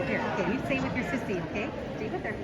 Here, okay, you stay with your sissy, okay? Stay with her.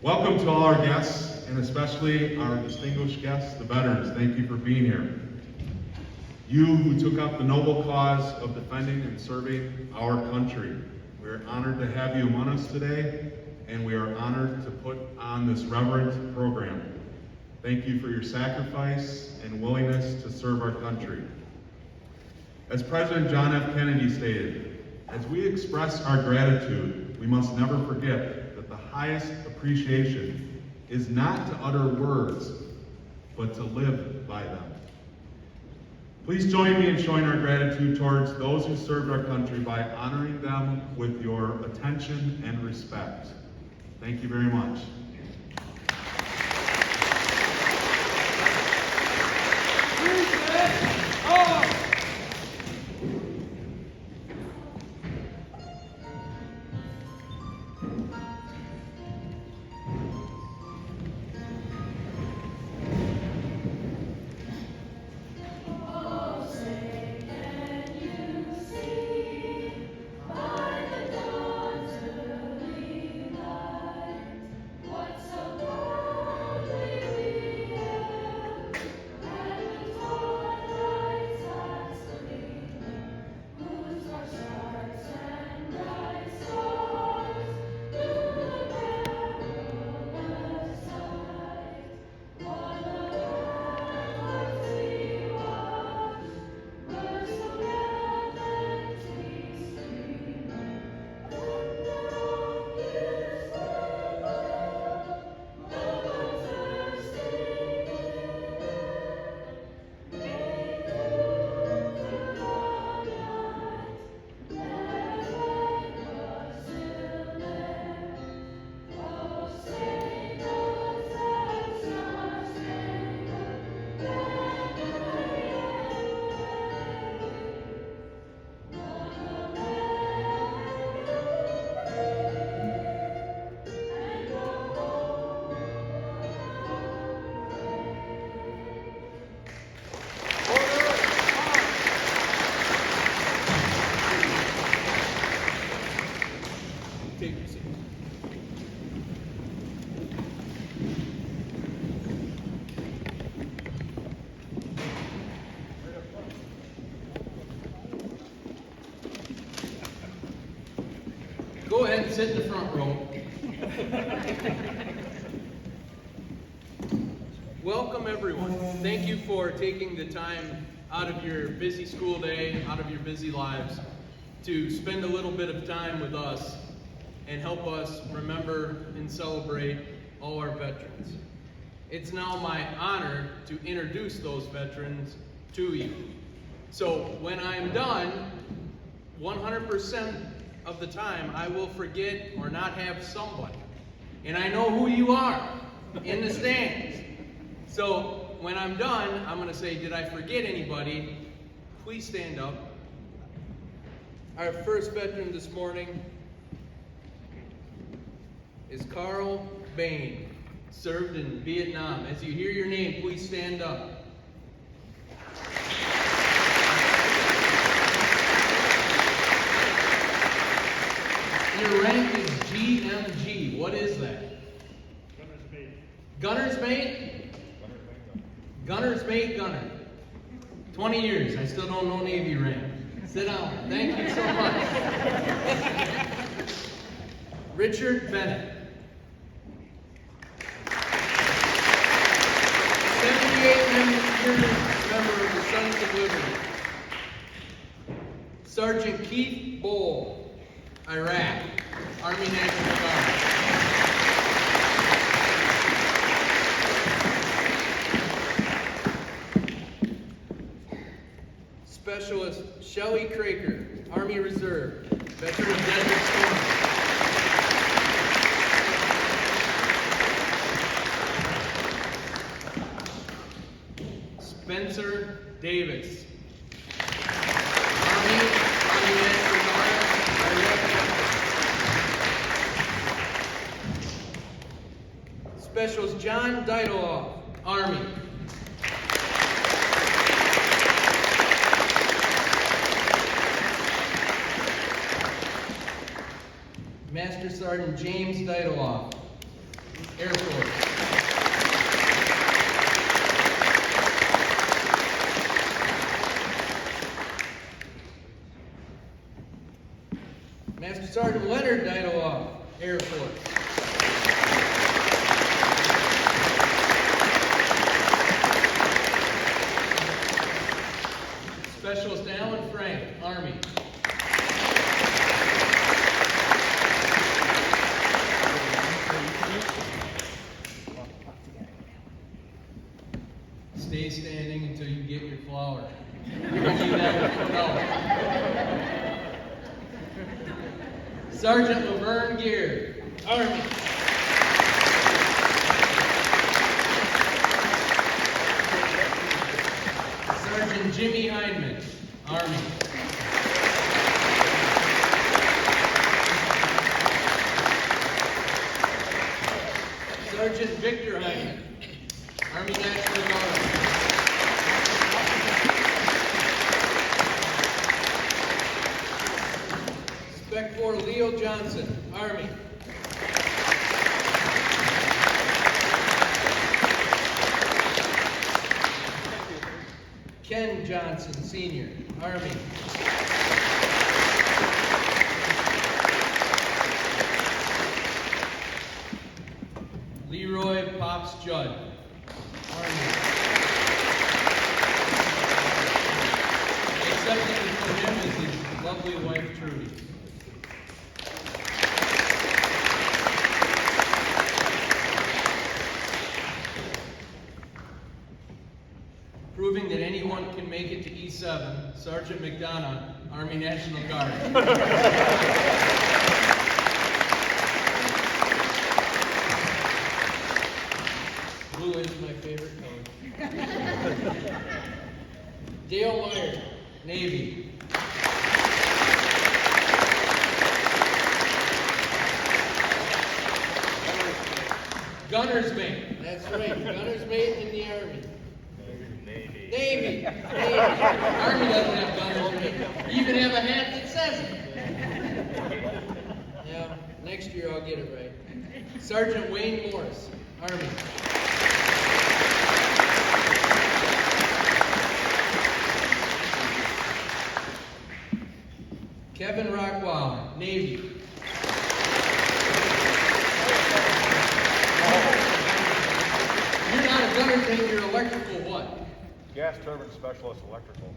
Welcome to all our guests, and especially our distinguished guests, the veterans. Thank you for being here. You who took up the noble cause of defending and serving our country. We are honored to have you among us today, and we are honored to put on this reverent program. Thank you for your sacrifice and willingness to serve our country. As President John F. Kennedy stated, as we express our gratitude, we must never forget that the highest appreciation is not to utter words, but to live by them. Please join me in showing our gratitude towards those who served our country by honoring them with your attention and respect. Thank you very much. Go ahead and sit in the front row. Welcome everyone. Thank you for taking the time out of your busy school day, out of your busy lives, to spend a little bit of time with us and help us remember and celebrate all our veterans. It's now my honor to introduce those veterans to you. So when I'm done, 100% of the time I will forget or not have somebody. And I know who you are in the stands. So when I'm done, I'm going to say, did I forget anybody? Please stand up. Our first veteran this morning is Carl Bain, served in Vietnam. As you hear your name, please stand up. Your rank is GMG. What is that? Gunner's mate. Gunner's mate? Gunner's mate, gunner. 20 years. I still don't know Navy rank. Sit down. Thank you so much. Richard Bennett. 78 member of the Sons of Liberty. Sergeant Keith Bowl, Iraq, Army National Guard. Specialist Shelley Craker, Army Reserve, veteran of Desert Storm. Spencer Davis, Army National Guard, Iraq. Specialist John Deideloff, Army. Master Sergeant James Deideloff, Air Force. Master Sergeant Leonard Deideloff, Air Force. Specialist Alan Frank, Army. Stay standing until you get your flower. Sergeant Laverne Gear, Army. Sergeant Jimmy Hindman, Army. Sergeant Victor Hindman, Army National Guard. Spec 4 Leo Johnson, Army. Ken Johnson, Sr., Army. Leroy Pops Judd, Army. Accepting from him is his lovely wife, Trudy. Proving that anyone can make it to E7, Sergeant McDonough, Army National Guard. Blue is my favorite color. Dale Meyer, Navy. Gunner's mate. That's right, gunner's mate in the Army. Navy. Army doesn't have gunner's mate. You even have a hat that says it. Yeah, next year I'll get it right. Sergeant Wayne Morris, Army. Kevin Rockweiler, Navy. undertake your electrical what? Gas turbine specialist electrical.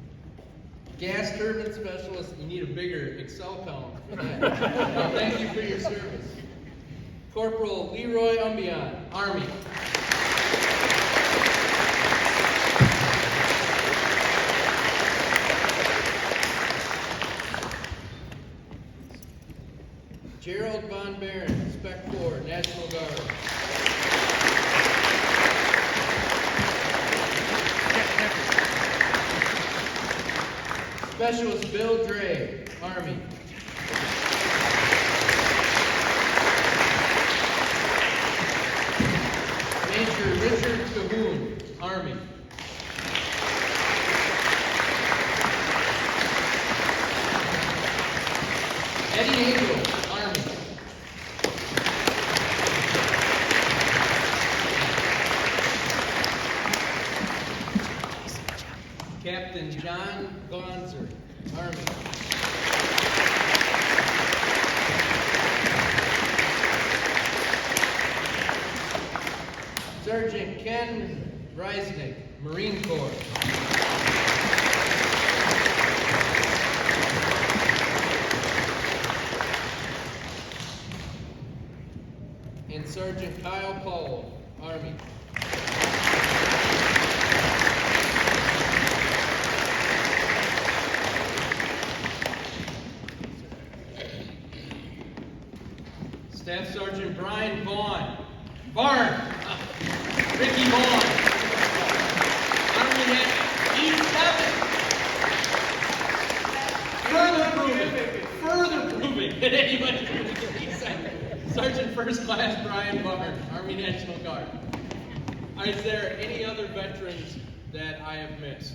Gas turbine specialist, you need a bigger Excel column for that. Well, thank you for your service. Corporal Leroy Army. Gerald Von Baron, Spec 4, National Guard. Specialist Bill Dre, Army. Major Richard Cahoon, Army. Eddie Angel, Army. Captain John Gonzer, Army. Sergeant Ken Reisnick, Marine Corps. And Sergeant Kyle Powell, Army. Staff Sergeant Brian Vaughn. Ricky Vaughn. Army Net E7. Further proving that anybody can reach E7. Sergeant First Class Brian Barnes, Army National Guard. Is there any other veterans that I have missed?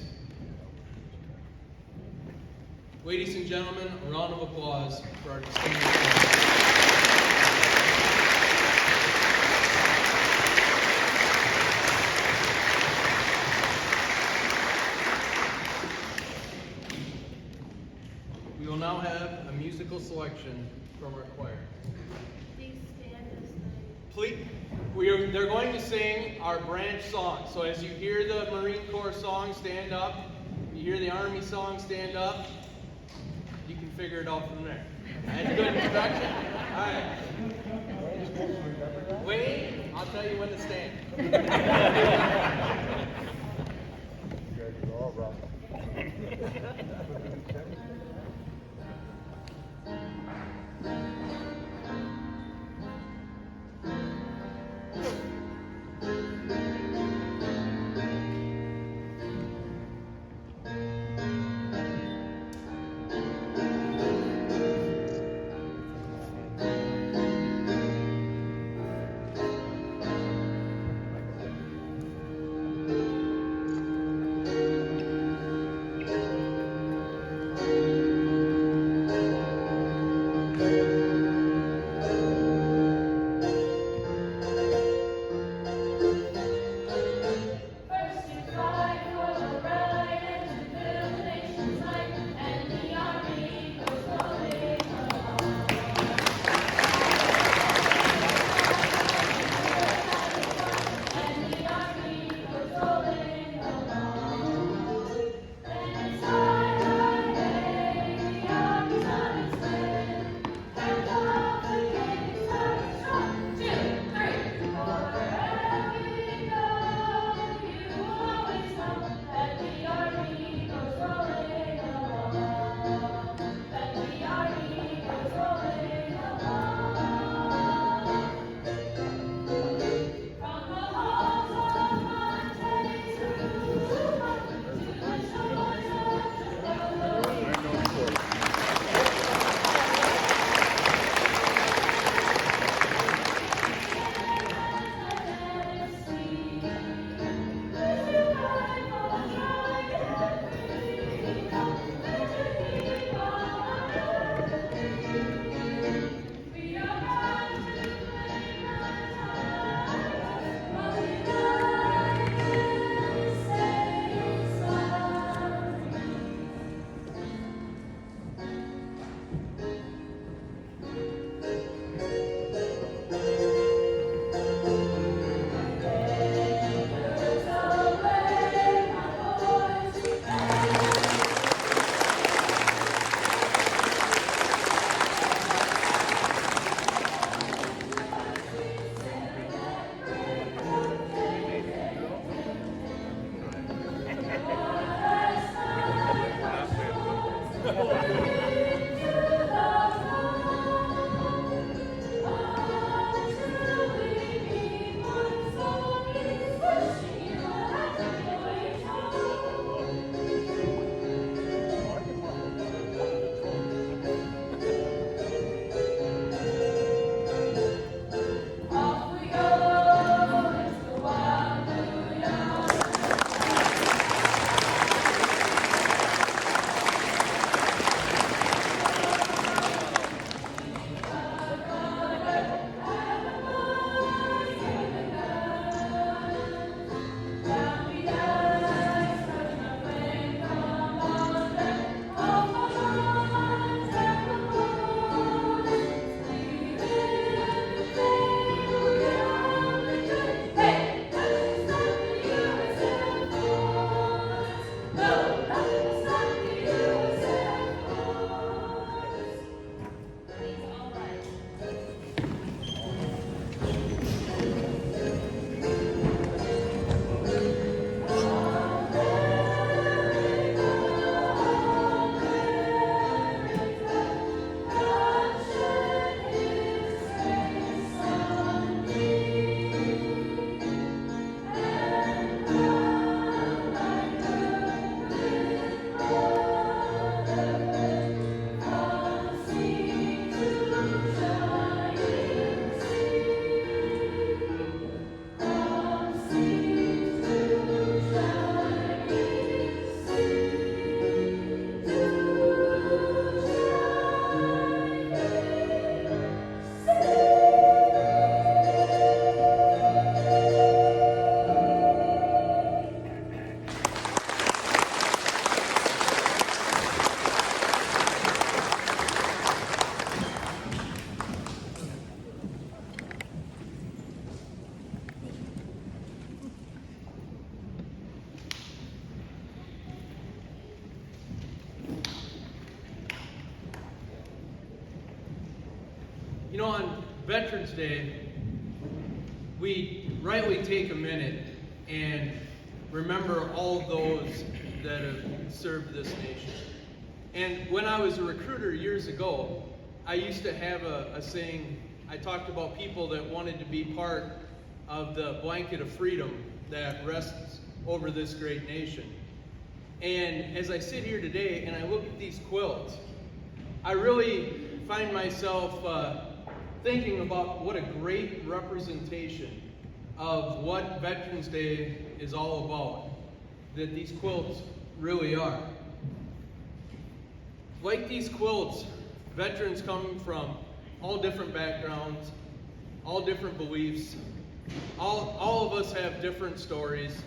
Ladies and gentlemen, a round of applause for our distinguished veterans. We will now have a musical selection from our choir. Please stand as they. Please, they're going to sing our branch song. So as you hear the Marine Corps song, stand up. You hear the Army song, stand up. You can figure it out from there. That's a good introduction. All right. Wait, I'll tell you when to stand. You know, on Veterans Day, we rightly take a minute and remember all those that have served this nation. And when I was a recruiter years ago, I used to have a saying. I talked about people that wanted to be part of the blanket of freedom that rests over this great nation. And as I sit here today and I look at these quilts, I really find myself thinking about what a great representation of what Veterans Day is all about, that these quilts really are. Like these quilts, veterans come from all different backgrounds, all different beliefs. All of us have different stories,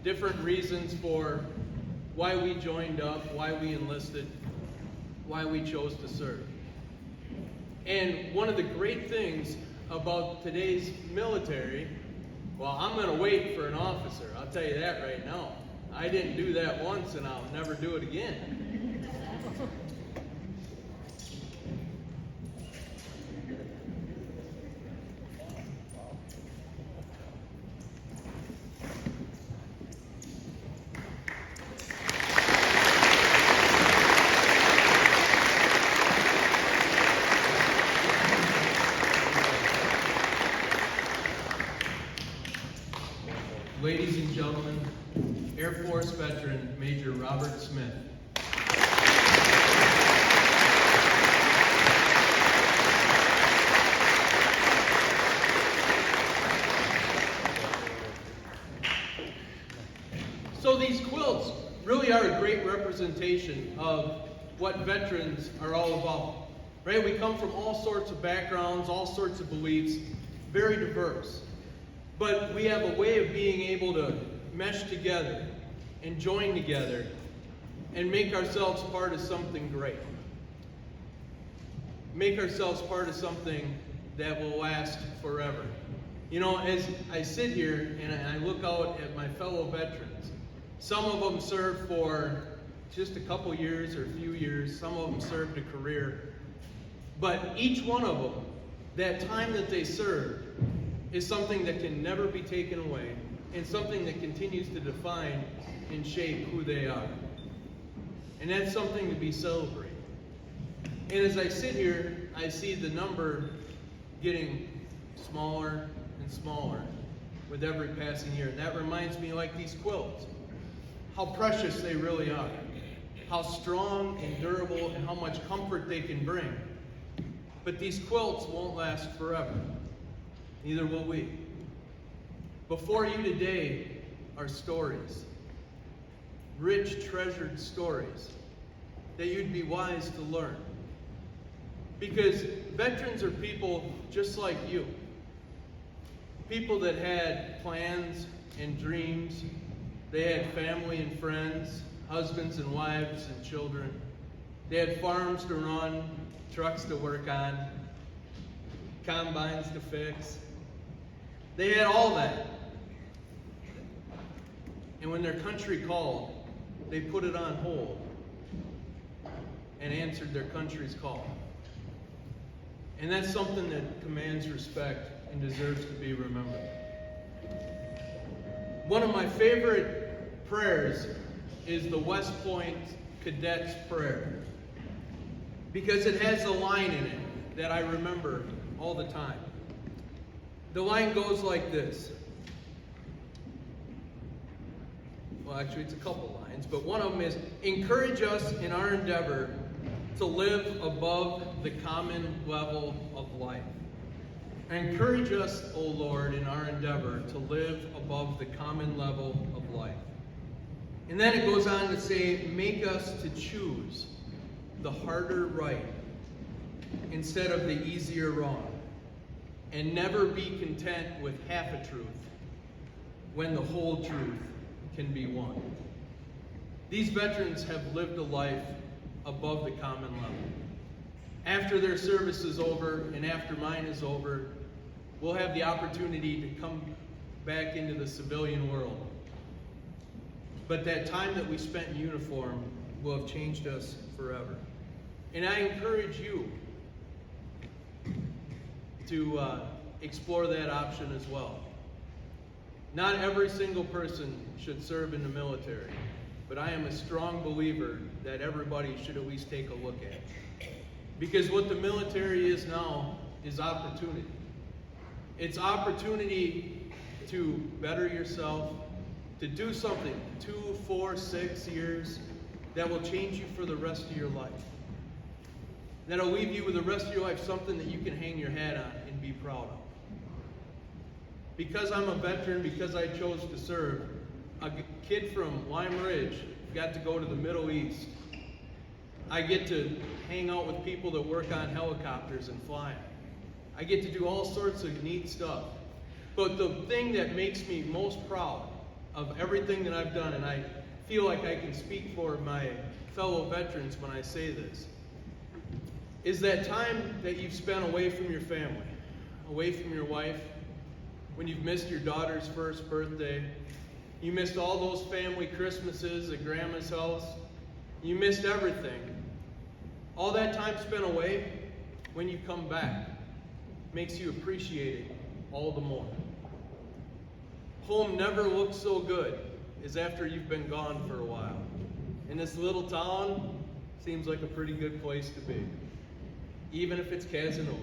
different reasons for why we joined up, why we enlisted, why we chose to serve. And one of the great things about today's military, well, I'm going to wait for an officer. I'll tell you that right now. I didn't do that once and I'll never do it again. Ladies and gentlemen, Air Force veteran Major Robert Smith. So these quilts really are a great representation of what veterans are all about, right? We come from all sorts of backgrounds, all sorts of beliefs, very diverse. But we have a way of being able to mesh together and join together and make ourselves part of something great. Make ourselves part of something that will last forever. You know, as I sit here and I look out at my fellow veterans, some of them served for just a couple years or a few years, some of them served a career. But each one of them, that time that they served, is something that can never be taken away and something that continues to define and shape who they are. And that's something to be celebrated. And as I sit here, I see the number getting smaller and smaller with every passing year. And that reminds me, like these quilts, how precious they really are, how strong and durable and how much comfort they can bring. But these quilts won't last forever. Neither will we. Before you today are stories, rich, treasured stories that you'd be wise to learn. Because veterans are people just like you. People that had plans and dreams. They had family and friends, husbands and wives and children. They had farms to run, trucks to work on, combines to fix. They had all that. And when their country called, they put it on hold and answered their country's call. And that's something that commands respect and deserves to be remembered. One of my favorite prayers is the West Point Cadets prayer, because it has a line in it that I remember all the time. The line goes like this. Well, actually, it's a couple lines, but one of them is, encourage us in our endeavor to live above the common level of life. Encourage us, O Lord, in our endeavor to live above the common level of life. And then it goes on to say, make us to choose the harder right instead of the easier wrong, and never be content with half a truth when the whole truth can be won. These veterans have lived a life above the common level. After their service is over and after mine is over, we'll have the opportunity to come back into the civilian world. But that time that we spent in uniform will have changed us forever. And I encourage you to explore that option as well. Not every single person should serve in the military, but I am a strong believer that everybody should at least take a look at it. Because what the military is now is opportunity. It's opportunity to better yourself, to do something 2, 4, 6 years that will change you for the rest of your life. That'll leave you with the rest of your life something that you can hang your hat on and be proud of. Because I'm a veteran, because I chose to serve, a kid from Lime Ridge got to go to the Middle East. I get to hang out with people that work on helicopters and flying. I get to do all sorts of neat stuff. But the thing that makes me most proud of everything that I've done, and I feel like I can speak for my fellow veterans when I say this, is that time that you've spent away from your family, away from your wife, when you've missed your daughter's first birthday, you missed all those family Christmases at grandma's house, you missed everything. All that time spent away, when you come back, makes you appreciate it all the more. Home never looks so good as after you've been gone for a while. And this little town seems like a pretty good place to be, even if it's Casanova.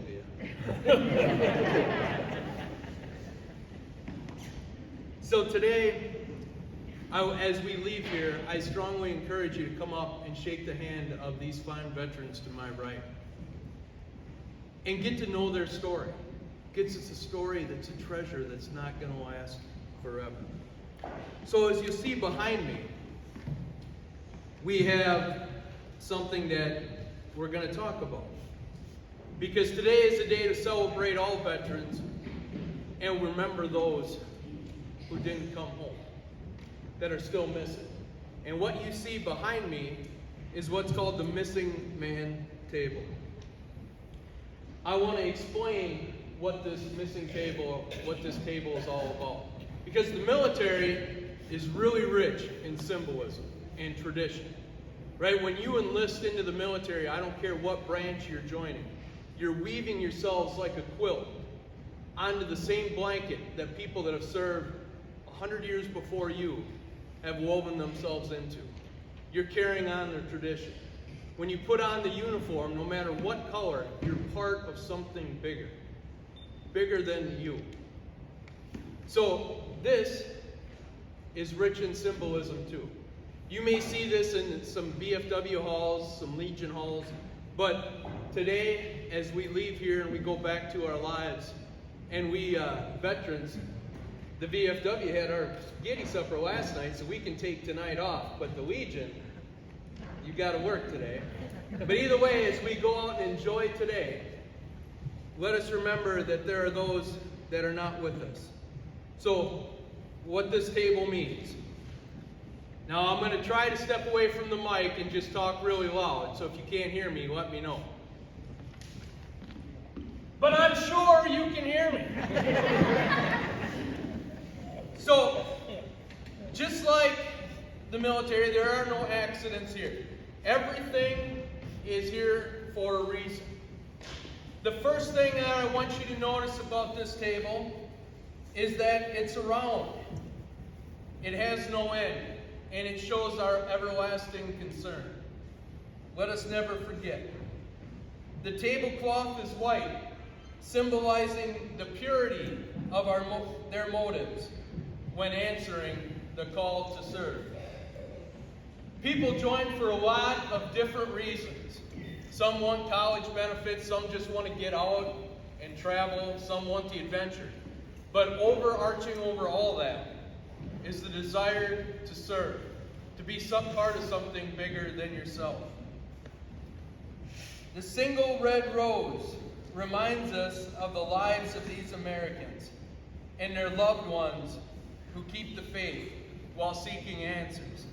So today, as we leave here, I strongly encourage you to come up and shake the hand of these fine veterans to my right. And get to know their story. It's a story that's a treasure that's not going to last forever. So as you see behind me, we have something that we're going to talk about. Because today is a day to celebrate all veterans and remember those who didn't come home, that are still missing. And what you see behind me is what's called the missing man table. I want to explain what this table is all about. Because the military is really rich in symbolism and tradition. Right? When you enlist into the military, I don't care what branch you're joining, you're weaving yourselves like a quilt onto the same blanket that people that have served 100 years before you have woven themselves into. You're carrying on their tradition. When you put on the uniform, no matter what color, you're part of something bigger than you. So this is rich in symbolism too. You may see this in some VFW halls, some Legion halls, but today, as we leave here and we go back to our lives, and we veterans, the VFW had our spaghetti supper last night, so we can take tonight off, but the Legion, you got to work today. But either way, as we go out and enjoy today, let us remember that there are those that are not with us. So, what this table means. Now, I'm going to try to step away from the mic and just talk really loud, so if you can't hear me, let me know. But I'm sure you can hear me. So, just like the military, there are no accidents here. Everything is here for a reason. The first thing that I want you to notice about this table is that it's round. It has no end, and it shows our everlasting concern. Let us never forget. The tablecloth is white, symbolizing the purity of their motives when answering the call to serve. People join for a lot of different reasons. Some want college benefits, some just want to get out and travel, some want the adventure. But overarching over all that is the desire to serve, to be some part of something bigger than yourself. The single red rose reminds us of the lives of these Americans and their loved ones who keep the faith while seeking answers.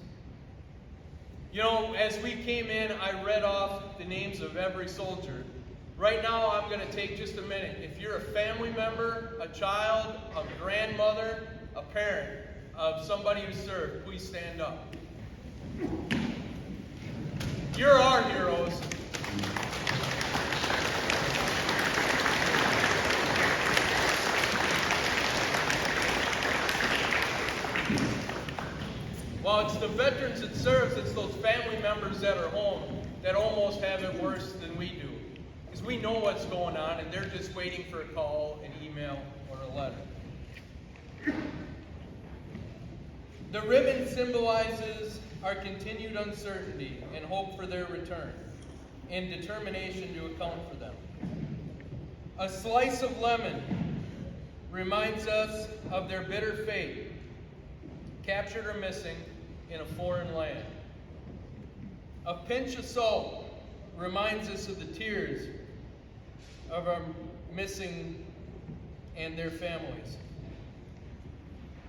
You know, as we came in, I read off the names of every soldier. Right now, I'm going to take just a minute. If you're a family member, a child, a grandmother, a parent of somebody who served, please stand up. You're our heroes. the veterans it serves, it's those family members that are home that almost have it worse than we do. Because we know what's going on, and they're just waiting for a call, an email, or a letter. The ribbon symbolizes our continued uncertainty and hope for their return, and determination to account for them. A slice of lemon reminds us of their bitter fate, captured or missing in a foreign land. A pinch of salt reminds us of the tears of our missing and their families.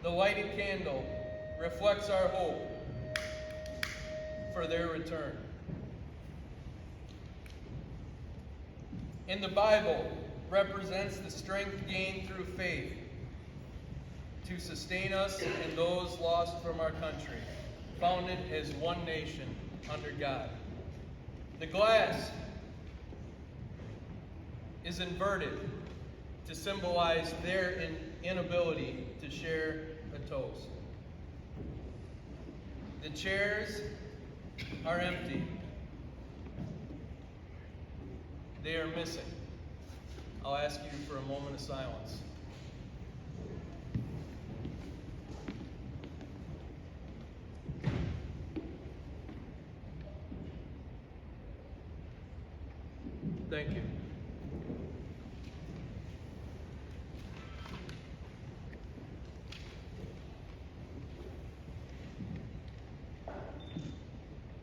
The lighted candle reflects our hope for their return. In the Bible, represents the strength gained through faith to sustain us and those lost from our country, founded as one nation under God. The glass is inverted to symbolize their inability to share a toast. The chairs are empty. They are missing. I'll ask you for a moment of silence. Thank you.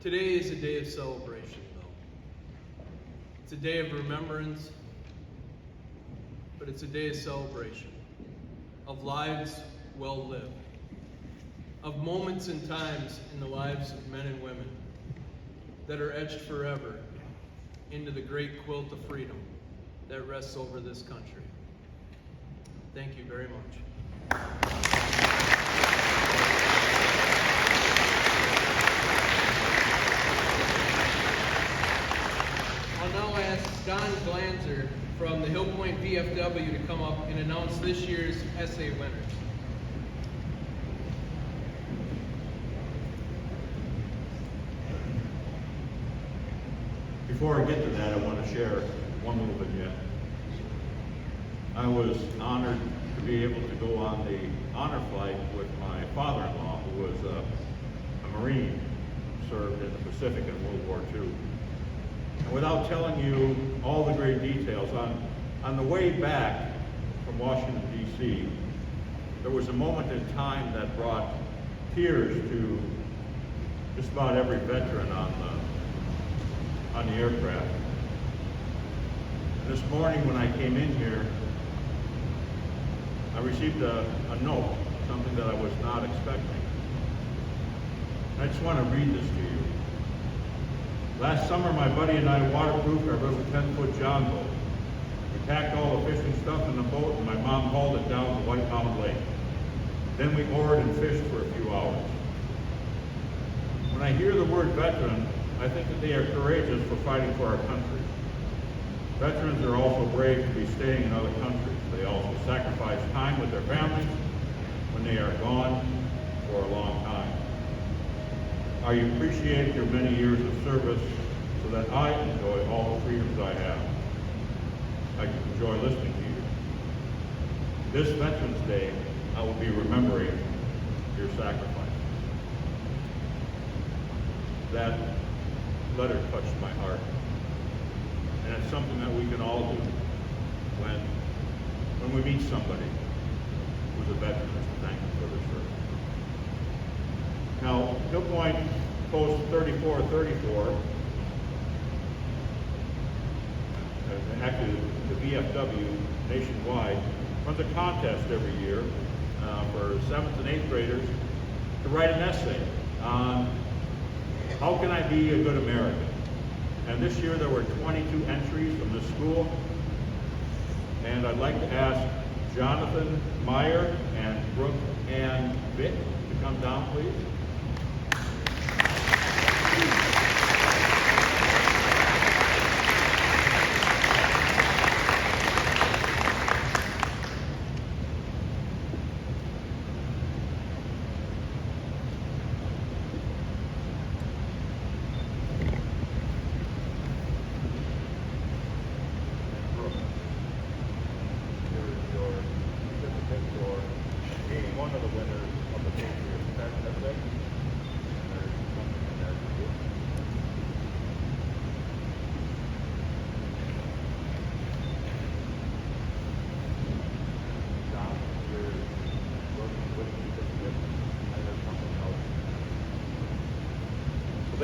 Today is a day of celebration, though. It's a day of remembrance, but it's a day of celebration, of lives well lived, of moments and times in the lives of men and women that are etched forever into the great quilt of freedom that rests over this country. Thank you very much. I'll now ask Don Glanzer from the Hill Point VFW to come up and announce this year's essay winners. Before I get to that, I want to share one little vignette. I was honored to be able to go on the honor flight with my father-in-law, who was a Marine, served in the Pacific in World War II. And without telling you all the great details, on the way back from Washington, D.C., there was a moment in time that brought tears to just about every veteran on the aircraft. And this morning when I came in here, I received a note, something that I was not expecting. I just want to read this to you. Last summer, my buddy and I waterproofed our little 10-foot John boat. We packed all the fishing stuff in the boat, and my mom hauled it down to White Mountain Lake. Then we oared and fished for a few hours. When I hear the word veteran, I think that they are courageous for fighting for our country. Veterans are also brave to be staying in other countries. They also sacrifice time with their families when they are gone for a long time. I appreciate your many years of service so that I enjoy all the freedoms I have. I can enjoy listening to you. This Veterans Day, I will be remembering your sacrifice. That letter touched my heart. And it's something that we can all do when we meet somebody who's a veteran to thank them for their service. Now, Hill Point Post 3434, actually the VFW nationwide, runs a contest every year for 7th and 8th graders to write an essay on how can I be a good American. And this year there were 22 entries from this school. And I'd like to ask Jonathan Meyer and Brooke Ann Vick to come down, please.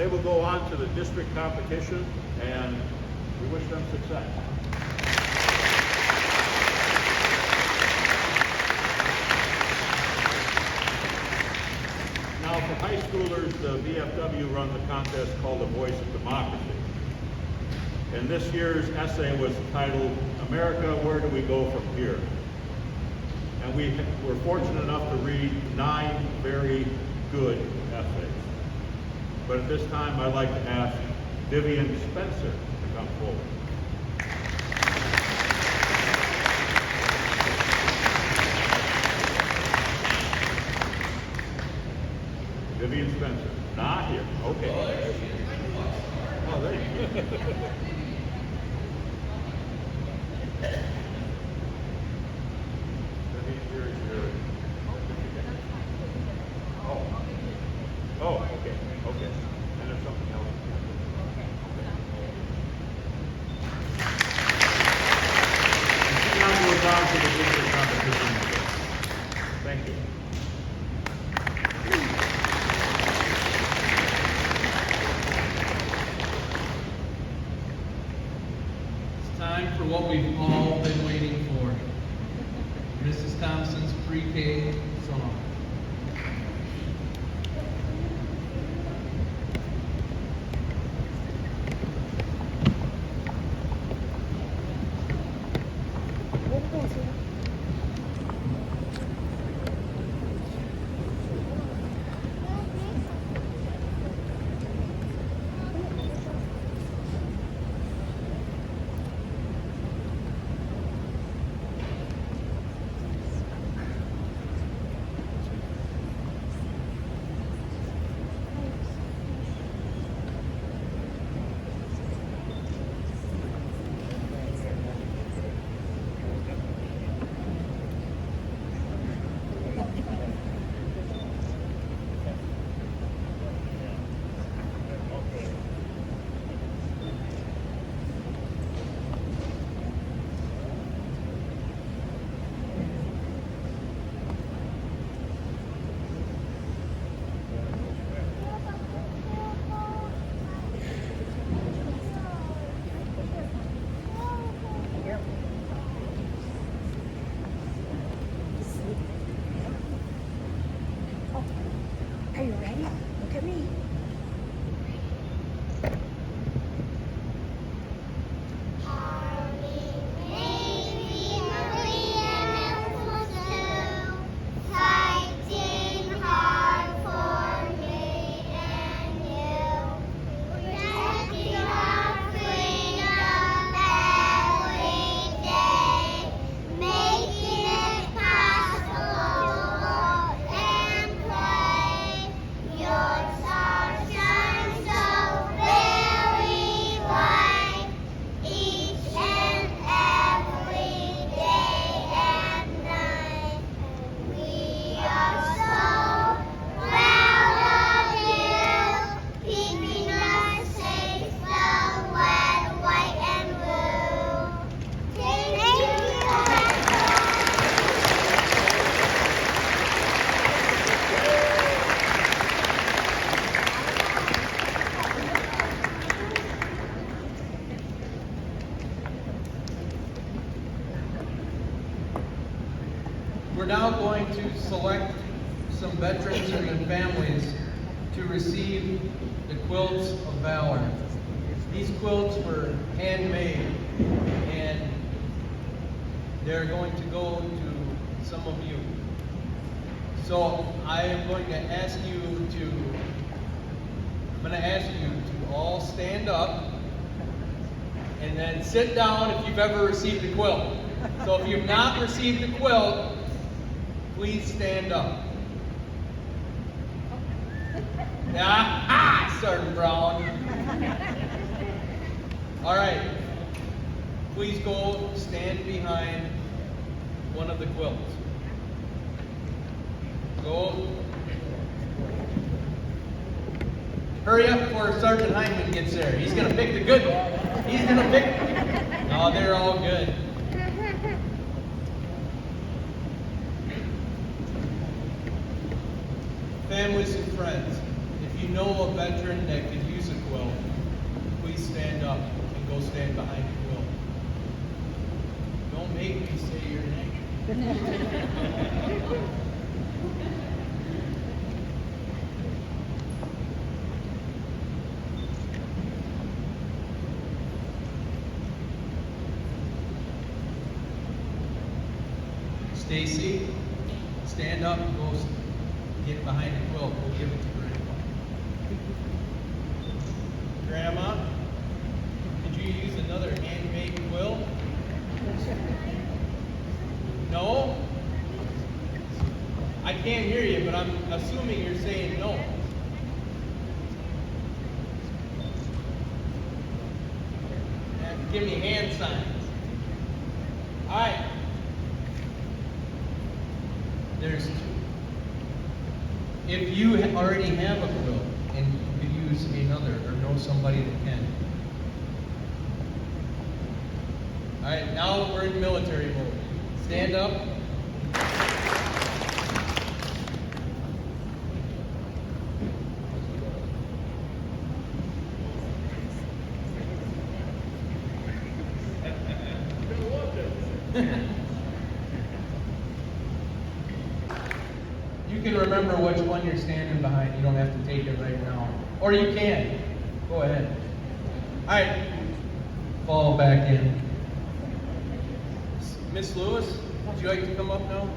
they will go on to the district competition, and we wish them success. Now, for high schoolers, the VFW runs a contest called The Voice of Democracy. And this year's essay was titled, America, Where Do We Go From Here? And we were fortunate enough to read 9 very good essays. But at this time, I'd like to ask Vivian Spencer to come forward. Vivian Spencer, not here. Okay. Oh, there you go. Oh, okay, okay. And there's something else. And she now goes on to the district competition. Thank you. It's time for what we've all been waiting for. Mrs. Thompson's pre-K song. Are you ready? Look at me. We're now going to select some veterans and their families to receive the Quilts of Valor. These quilts were handmade, and they're going to go to some of you. So I am going to ask you to all stand up and then sit down if you've ever received a quilt. So if you've not received a quilt, please stand up. Sergeant Brown. All right. Please go stand behind one of the quilts. Go. Hurry up before Sergeant Hyman gets there. He's going to pick the good one. He's going to pick. Oh, they're all good. Families and friends, if you know a veteran that could use quill, please stand up and go stand behind the quill. Don't make me say your name. Stacy, stand up and go get behind the quilt. We'll give it to Grandma. Grandma, could you use another handmade quilt? No? I can't hear you, but I'm assuming you're saying no. And give me hand signs. All right. There's, if you already have a quilt and you could use another or know somebody that can. All right, now we're in military mode. Stand up. You can remember which one you're standing behind. You don't have to take it right now. Or you can. Go ahead. All right. Fall back in. Miss Lewis, would you like to come up now?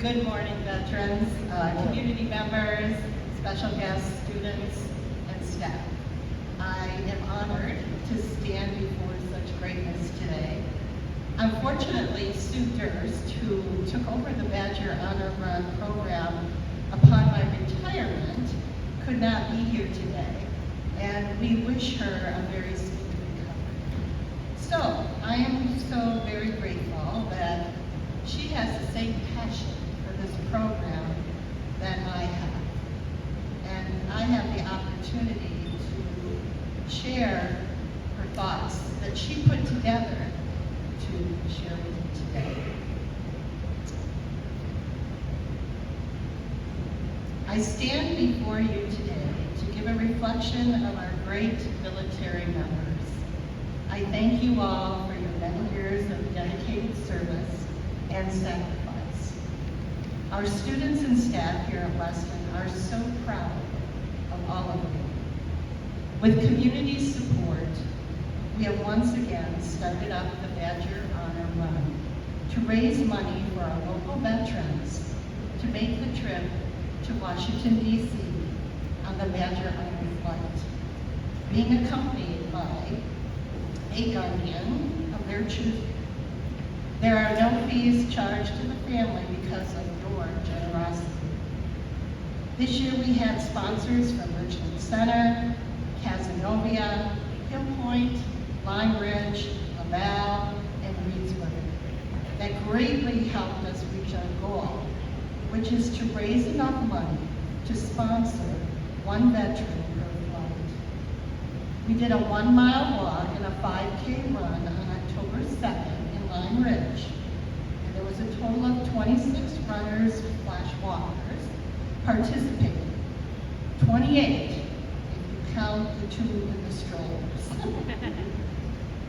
Good morning, veterans, community members, special guests, students, and staff. I am honored to stand before such greatness today. Unfortunately, Sue Durst, who took over the Badger Honor Run program upon my retirement, could not be here today, and we wish her a very speedy recovery. So, I am so very grateful that she has the same passion for this program that I have. And I have the opportunity to share her thoughts that she put together to share with you today. I stand before you today to give a reflection of our great military members. I thank you all for your many years of dedicated service and sacrifice. Our students and staff here at Weston are so proud of all of you. With community support, we have once again started up the Badger Honor Run to raise money for our local veterans to make the trip to Washington, D.C. on the Badger Honor flight, being accompanied by a guardian of their choosing. There are no fees charged to the family because of your generosity. This year we had sponsors from Richland Center, Casanova, Hill Point, Lime Ridge, Laval, and Reedsburg that greatly helped us reach our goal, which is to raise enough money to sponsor one veteran per flight. We did a 1-mile walk and a 5K run on October 2nd in Lime Ridge. And there was a total of 26 runners / walkers participating. 28 if you count the 2 in the strollers.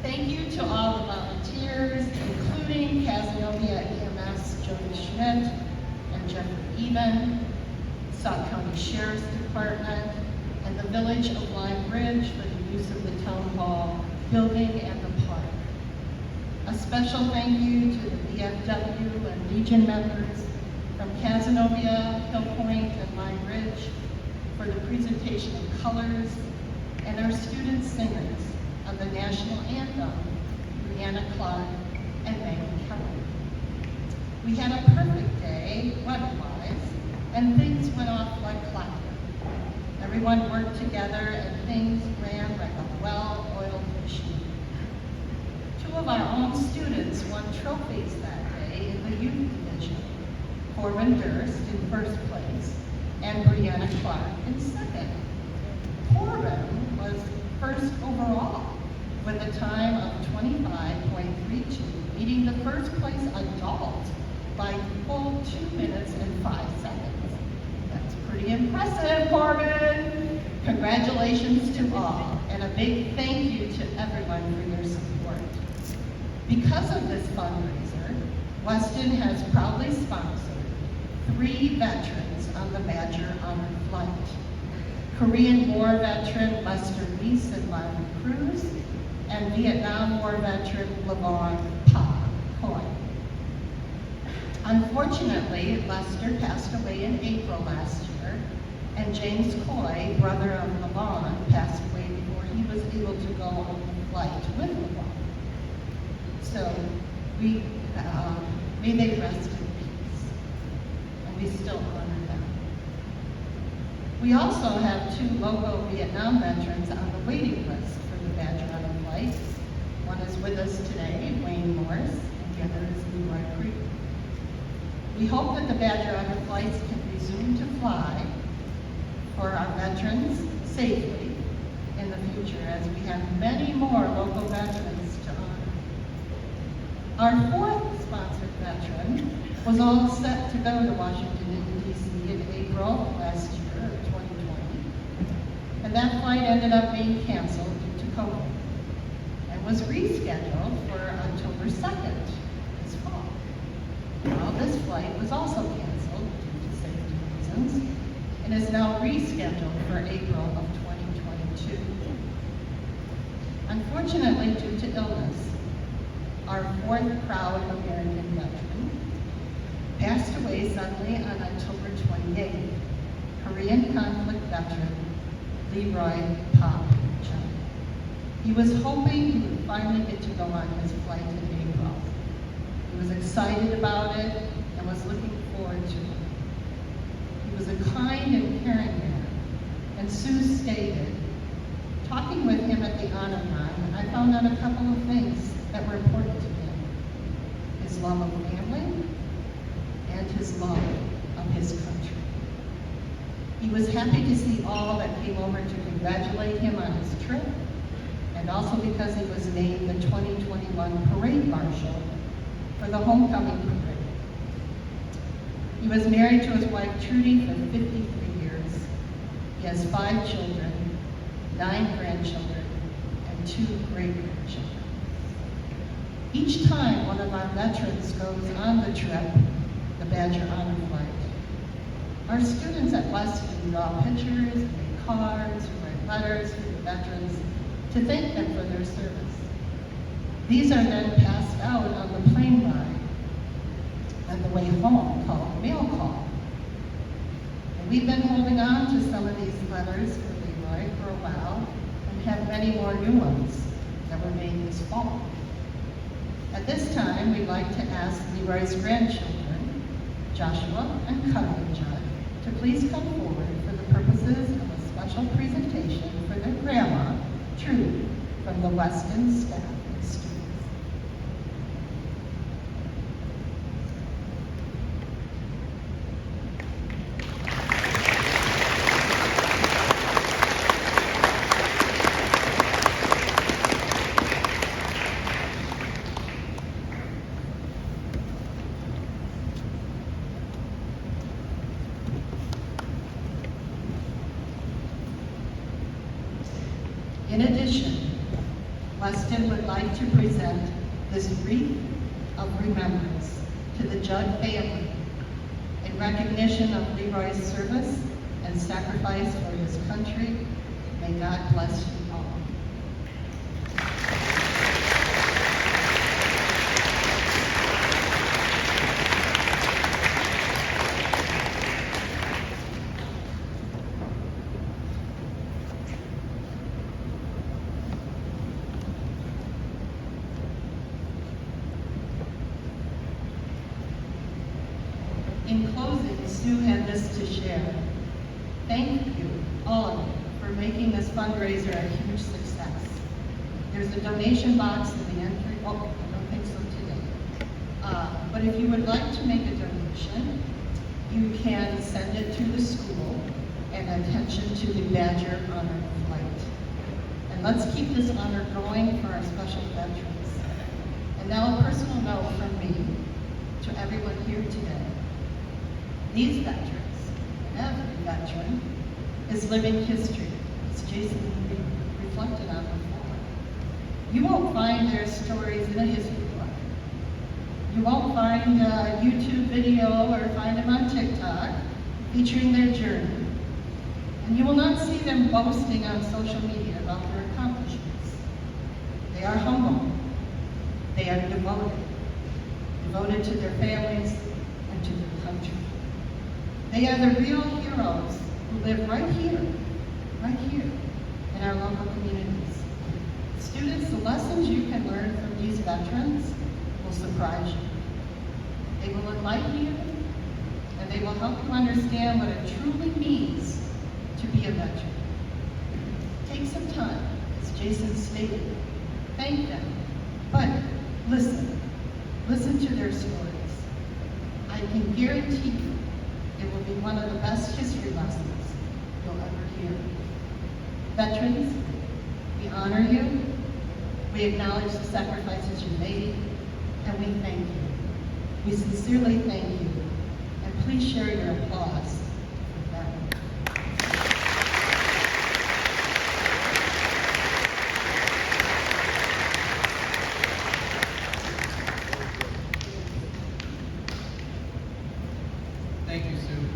Thank you to all the volunteers, including Casanova EMS Jody Schmidt and Jeffrey Even, Sauk County Sheriff's Department, and the Village of Lime Ridge for the use of the Town Hall building and the park. A special thank you to the VFW and Legion members from Casanova, Hill Point, and Lime Ridge for the presentation of colors, and our student singers of the national anthem, Brianna Clark and Megan Keller. We had a perfect day, weather-wise, and things went off like clockwork. Everyone worked together and things ran like a well-oiled machine. Two of our own students won trophies that day in the youth division. Corbin Durst in first place and Brianna Clark in second. Corbin was first overall with a time of 25.32, beating the first place adult by full 2 minutes and 5 seconds. That's pretty impressive, Corbin. Congratulations to all, and a big thank you to everyone for your support. Because of this fundraiser, Weston has proudly sponsored 3 veterans on the Badger Honor Flight. Korean War veteran Lester Reese and Myra Cruz, and Vietnam War veteran Leroy Coy. Unfortunately, Lester passed away in April last year, and James Coy, brother of Lavon, passed away before he was able to go on the flight with Lavon. So may they rest in peace, and we still honor them. We also have 2 local Vietnam veterans on the waiting list for the Badger Honor flight. One is with us today, Wayne Morris, and the other is Leroy Creek. We hope that the Badger Honor flights can resume to fly for our veterans safely in the future, as we have many more local veterans to honor. Our 4th sponsored veteran was all set to go to Washington, D.C. in April last year of 2020, and that flight ended up being canceled due to COVID and was rescheduled for October 2nd this fall. Well, this flight was also canceled due to safety reasons and is now rescheduled for April of 2022. Unfortunately, due to illness, our 4th proud American veteran passed away suddenly on October 28th, Korean conflict veteran Leroy Pop Chung. He was hoping he would finally get to go on his flight in April. He was excited about it and was looking forward to it. He was a kind and caring man, and Sue stated, talking with him at the honor line, I found out a couple of things that were important to him. His love of family and his love of his country. He was happy to see all that came over to congratulate him on his trip, and also because he was named the 2021 Parade Marshal for the homecoming parade. He was married to his wife Trudy for 53 years. He has 5 children, 9 grandchildren, and 2 great-grandchildren. Each time one of our veterans goes on the trip, the Badger Honor Flight, our students at Weston draw pictures, make cards, write letters to the veterans to thank them for their service. These are then passed out on the plane ride on the way home, called mail call. And we've been holding on to some of these letters for Leroy for a while and have many more new ones that were made this fall. At this time, we'd like to ask Leroy's grandchildren, Joshua and Cuddly Judd, to please come forward for the purposes of a special presentation for their grandma, Trudy, from the Weston staff and students. In addition, Weston would like to present this wreath of remembrance to the Judd family in recognition of Leroy's service and sacrifice for his country. May God bless you all. Sue had this to share. Thank you, all of you, for making this fundraiser a huge success. There's a donation box in the entry. Oh, I don't think so today. But if you would like to make a donation, you can send it to the school and attention to the Badger Honor Flight. And let's keep this honor going for our special veterans. And now a personal note from me to everyone here today. These veterans, every veteran, is living history, as Jason reflected on before. You won't find their stories in a history book. You won't find a YouTube video or find them on TikTok featuring their journey. And you will not see them boasting on social media about their accomplishments. They are humble. They are devoted to their families and to their country. They are the real heroes who live right here in our local communities. Students, the lessons you can learn from these veterans will surprise you. They will enlighten you, and they will help you understand what it truly means to be a veteran. Take some time, as Jason stated, thank them, but listen to their stories. I can guarantee you it will be one of the best history lessons you'll ever hear. Veterans, we honor you, we acknowledge the sacrifices you made, and we thank you. We sincerely thank you, and please share your applause for them. Thank you, Sue.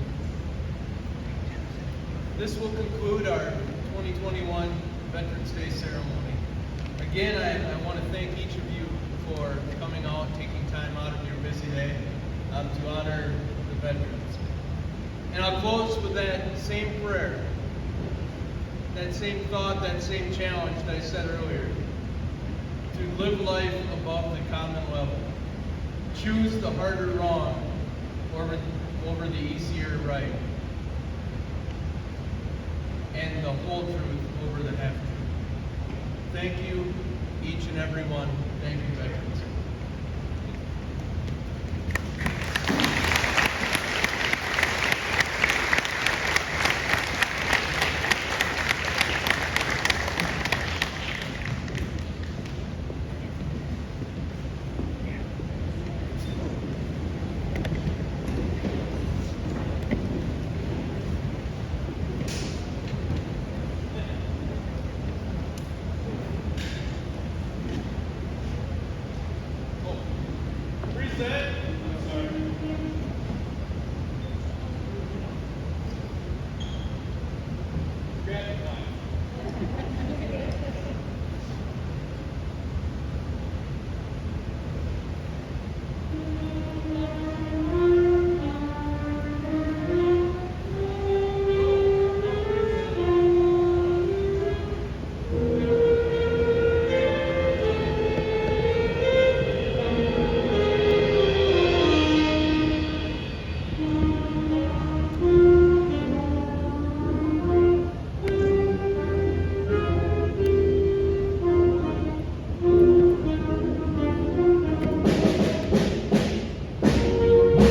This will conclude our 2021 Veterans Day ceremony. Again, I want to thank each of you for coming out, taking time out of your busy day to honor the veterans. And I'll close with that same prayer, that same thought, that same challenge that I said earlier. To live life above the common level. Choose the harder wrong over the easier right. And the whole truth over the half truth. Thank you, each and every one. Thank you, veterans.